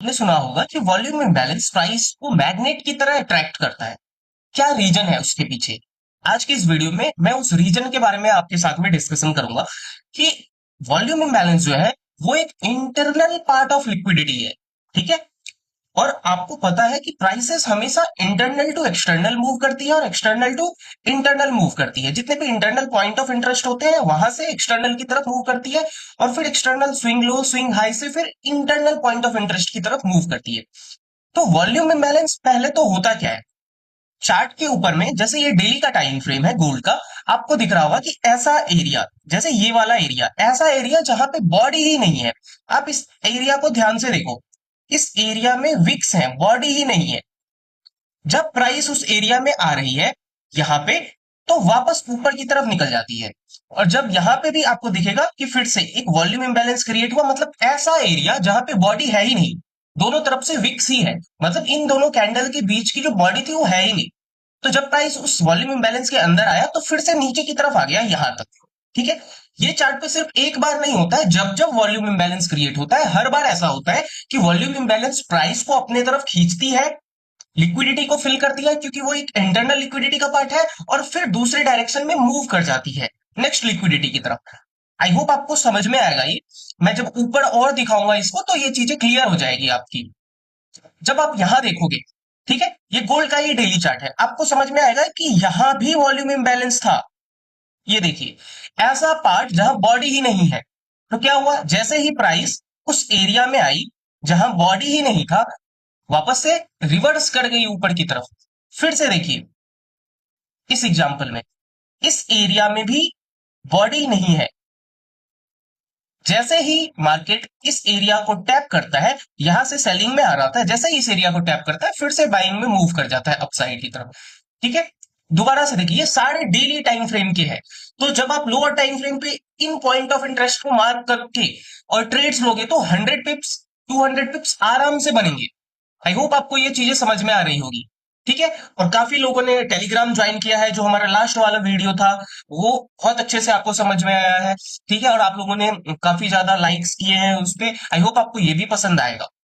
आपने सुना होगा कि वॉल्यूम इम्बैलेंस प्राइस को मैग्नेट की तरह अट्रैक्ट करता है। क्या रीजन है उसके पीछे? आज की इस वीडियो में मैं उस रीजन के बारे में आपके साथ में डिस्कशन करूंगा कि वॉल्यूम इम्बैलेंस जो है वो एक इंटरनल पार्ट ऑफ लिक्विडिटी है। ठीक है। और आपको पता है कि प्राइसेस हमेशा इंटरनल टू एक्सटर्नल मूव करती है और एक्सटर्नल टू इंटरनल मूव करती है। जितने भी इंटरनल पॉइंट ऑफ इंटरेस्ट होते हैं वहां से एक्सटर्नल की तरफ मूव करती है और फिर external swing low swing high से फिर इंटरनल पॉइंट ऑफ इंटरेस्ट की तरफ मूव करती है। तो वॉल्यूम इम्बैलेंस पहले तो होता क्या है? चार्ट के ऊपर में जैसे ये डेली का टाइम फ्रेम है गोल्ड का, आपको दिख रहा होगा कि ऐसा एरिया, जैसे ये वाला एरिया, ऐसा एरिया जहां पे बॉडी ही नहीं है। आप इस एरिया को ध्यान से देखो। इस एरिया में विक्स है, बॉडी ही नहीं है। जब प्राइस उस एरिया में आ रही है यहाँ पे, तो वापस ऊपर की तरफ निकल जाती है। और जब यहाँ पे भी आपको दिखेगा कि फिर से एक वॉल्यूम इंबैलेंस क्रिएट हुआ, मतलब ऐसा एरिया जहां पे बॉडी है ही नहीं, दोनों तरफ से विक्स ही है, मतलब इन दोनों कैंडल के बीच की जो बॉडी थी वो है ही नहीं। तो जब प्राइस उस वॉल्यूम इंबैलेंस के अंदर आया तो फिर से नीचे की तरफ आ गया यहां तक। ठीक है। ये चार्ट पे सिर्फ एक बार नहीं होता है, जब जब वॉल्यूम इंबैलेंस क्रिएट होता है हर बार ऐसा होता है कि वॉल्यूम इंबैलेंस प्राइस को अपने तरफ खींचती है, लिक्विडिटी को फिल करती है क्योंकि वो एक इंटरनल लिक्विडिटी का पार्ट है, और फिर दूसरे डायरेक्शन में मूव कर जाती है नेक्स्ट लिक्विडिटी की तरफ। आई होप आपको समझ में आएगा ये। मैं जब ऊपर और दिखाऊंगा इसको तो ये चीजें क्लियर हो जाएगी आपकी। जब आप यहां देखोगे, ठीक है, ये गोल्ड का ये डेली चार्ट है, आपको समझ में आएगा कि यहां भी वॉल्यूम इंबैलेंस था। ये देखिए, ऐसा पार्ट जहां बॉडी ही नहीं है। तो क्या हुआ, जैसे ही प्राइस उस एरिया में आई जहां बॉडी ही नहीं था, वापस से रिवर्स कर गई ऊपर की तरफ। फिर से देखिए इस एग्जांपल में, इस एरिया में भी बॉडी नहीं है। जैसे ही मार्केट इस एरिया को टैप करता है, यहां से सेलिंग में आ रहा था, जैसे ही इस एरिया को टैप करता है फिर से बाइंग में मूव कर जाता है अपसाइड की तरफ। ठीक है। दोबारा से देखिए, ये सारे डेली टाइम फ्रेम के हैं। तो जब आप लोअर टाइम फ्रेम पे इन पॉइंट ऑफ इंटरेस्ट को मार्क करके और ट्रेड्स लोगे तो 100 पिप्स 200 पिप्स आराम से बनेंगे। आई होप आपको ये चीजें समझ में आ रही होगी। ठीक है। और काफी लोगों ने टेलीग्राम ज्वाइन किया है, जो हमारा लास्ट वाला वीडियो था वो बहुत अच्छे से आपको समझ में आया है। ठीक है। और आप लोगों ने काफी ज्यादा लाइक्स किए हैं उस पे। आई होप आपको ये भी पसंद आएगा।